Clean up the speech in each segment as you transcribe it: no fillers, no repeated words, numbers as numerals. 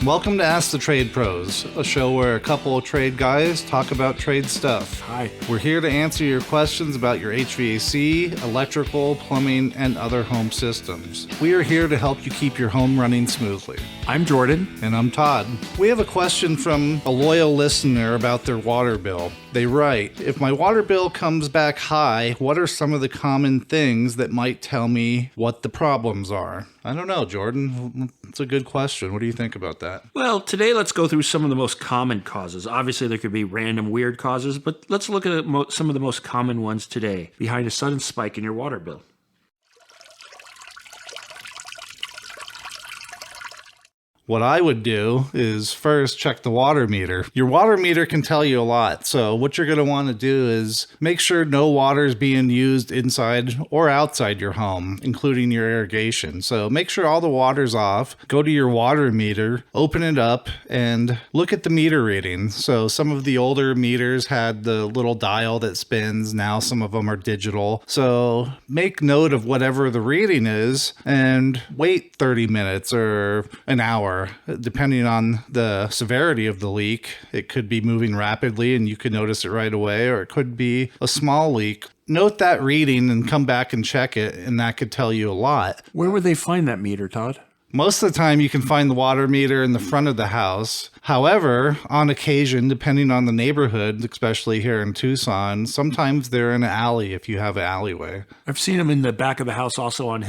Welcome to Ask the Trade Pros, a show where a couple of trade guys talk about trade stuff. Hi. We're here to answer your questions about your HVAC, electrical, plumbing, and other home systems. We are here to help you keep your home running smoothly. I'm Jordan. And I'm Todd. We have a question from a loyal listener about their water bill. They write, if my water bill comes back high, what are some of the common things that might tell me what the problems are? I don't know, Jordan. It's a good question. What do you think about that? Well, today let's go through some of the most common causes. Obviously, there could be random weird causes, but let's look at some of the most common ones today behind a sudden spike in your water bill. What I would do is first check the water meter. Your water meter can tell you a lot. So what you're going to want to do is make sure no water is being used inside or outside your home, including your irrigation. So make sure all the water's off. Go to your water meter, open it up, and look at the meter reading. So some of the older meters had the little dial that spins. Now some of them are digital. So make note of whatever the reading is and wait 30 minutes or an hour. Depending on the severity of the leak, it could be moving rapidly and you could notice it right away, or it could be a small leak. Note that reading and come back and check it, and that could tell you a lot. Where would they find that meter, Todd? Most of the time, you can find the water meter in the front of the house. However, on occasion, depending on the neighborhood, especially here in Tucson, sometimes they're in an alley if you have an alleyway. I've seen them in the back of the house, also on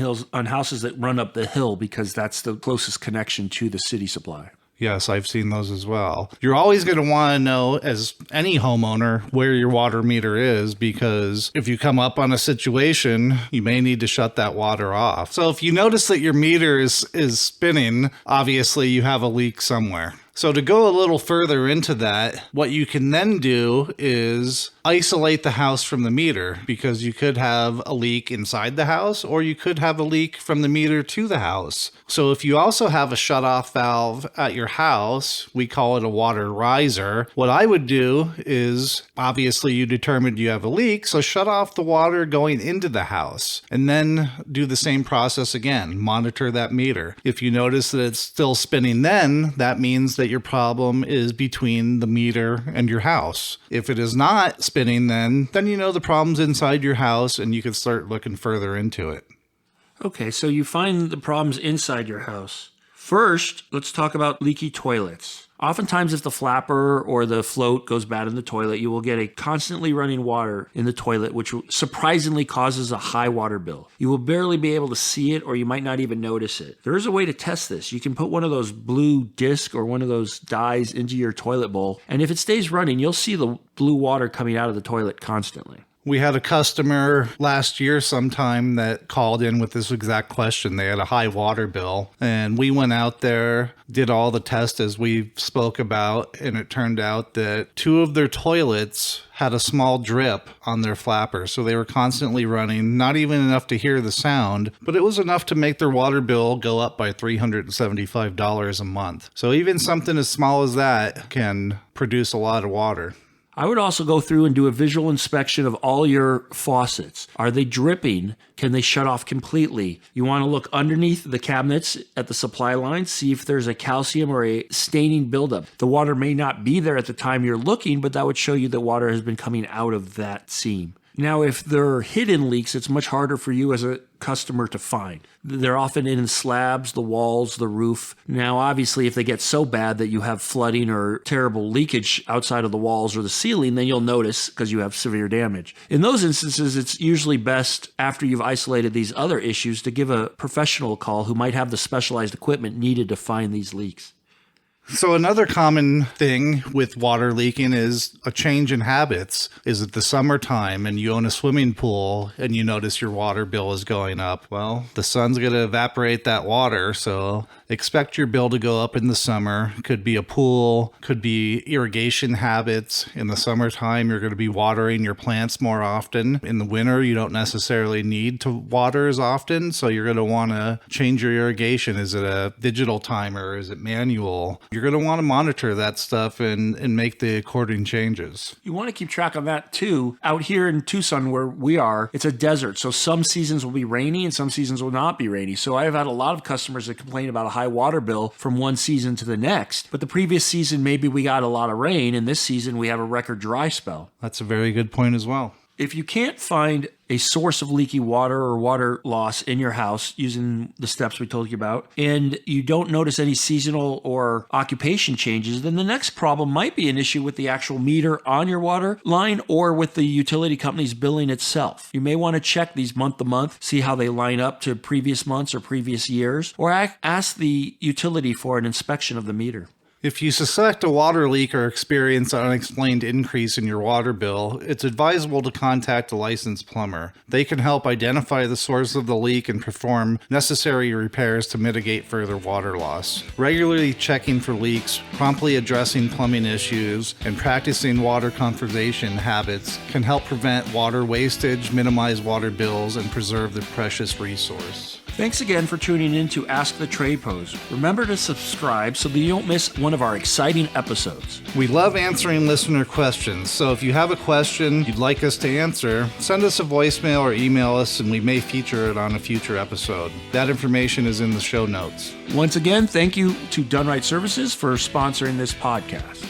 houses that run up the hill, because that's the closest connection to the city supply. Yes, I've seen those as well. You're always going to want to know, as any homeowner, where your water meter is, because if you come up on a situation, you may need to shut that water off. So if you notice that your meter is spinning, obviously you have a leak somewhere. So to go a little further into that, what you can then do is isolate the house from the meter, because you could have a leak inside the house or you could have a leak from the meter to the house. So if you also have a shutoff valve at your house, we call it a water riser. What I would do is, obviously you determined you have a leak, so shut off the water going into the house and then do the same process again. Monitor that meter. If you notice that it's still spinning, then that means that your problem is between the meter and your house. If it is not spinning, then you know the problem's inside your house and you can start looking further into it. Okay, so you find the problems inside your house. First, let's talk about leaky toilets. Oftentimes, if the flapper or the float goes bad in the toilet, you will get a constantly running water in the toilet, which surprisingly causes a high water bill. You will barely be able to see it, or you might not even notice it. There is a way to test this. You can put one of those blue discs or one of those dyes into your toilet bowl, and if it stays running, you'll see the blue water coming out of the toilet constantly. We had a customer last year sometime that called in with this exact question. They had a high water bill, and we went out there, did all the tests as we spoke about, and it turned out that 2 of their toilets had a small drip on their flapper. So they were constantly running, not even enough to hear the sound, but it was enough to make their water bill go up by $375 a month. So even something as small as that can produce a lot of water. I would also go through and do a visual inspection of all your faucets. Are they dripping? Can they shut off completely? You want to look underneath the cabinets at the supply line, see if there's a calcium or a staining buildup. The water may not be there at the time you're looking, but that would show you that water has been coming out of that seam. Now, if there are hidden leaks, it's much harder for you as a customer to find. They're often in slabs, the walls, the roof. Now, obviously, if they get so bad that you have flooding or terrible leakage outside of the walls or the ceiling, then you'll notice because you have severe damage. In those instances, it's usually best, after you've isolated these other issues, to give a professional a call who might have the specialized equipment needed to find these leaks. So another common thing with water leaking is a change in habits. Is it the summertime and you own a swimming pool and you notice your water bill is going up? Well, the sun's going to evaporate that water, so expect your bill to go up in the summer. Could be a pool, could be irrigation habits. In the summertime, you're going to be watering your plants more often. In the winter, you don't necessarily need to water as often, so you're going to want to change your irrigation. Is it a digital timer? Is it manual? You're going to want to monitor that stuff and make the according changes. You want to keep track of that too. Out here in Tucson where we are, it's a desert. So some seasons will be rainy and some seasons will not be rainy. So I've had a lot of customers that complain about a high high water bill from one season to the next. But the previous season, maybe we got a lot of rain, and this season we have a record dry spell. That's a very good point as well. If you can't find a source of leaky water or water loss in your house using the steps we told you about, and you don't notice any seasonal or occupation changes, then the next problem might be an issue with the actual meter on your water line or with the utility company's billing itself. You may want to check these month to month, see how they line up to previous months or previous years, or ask the utility for an inspection of the meter. If you suspect a water leak or experience an unexplained increase in your water bill, it's advisable to contact a licensed plumber. They can help identify the source of the leak and perform necessary repairs to mitigate further water loss. Regularly checking for leaks, promptly addressing plumbing issues, and practicing water conservation habits can help prevent water wastage, minimize water bills, and preserve the precious resource. Thanks again for tuning in to Ask the Trade Pros. Remember to subscribe so that you don't miss one of our exciting episodes. We love answering listener questions, so if you have a question you'd like us to answer, send us a voicemail or email us and we may feature it on a future episode. That information is in the show notes. Once again, thank you to Done Right Services for sponsoring this podcast.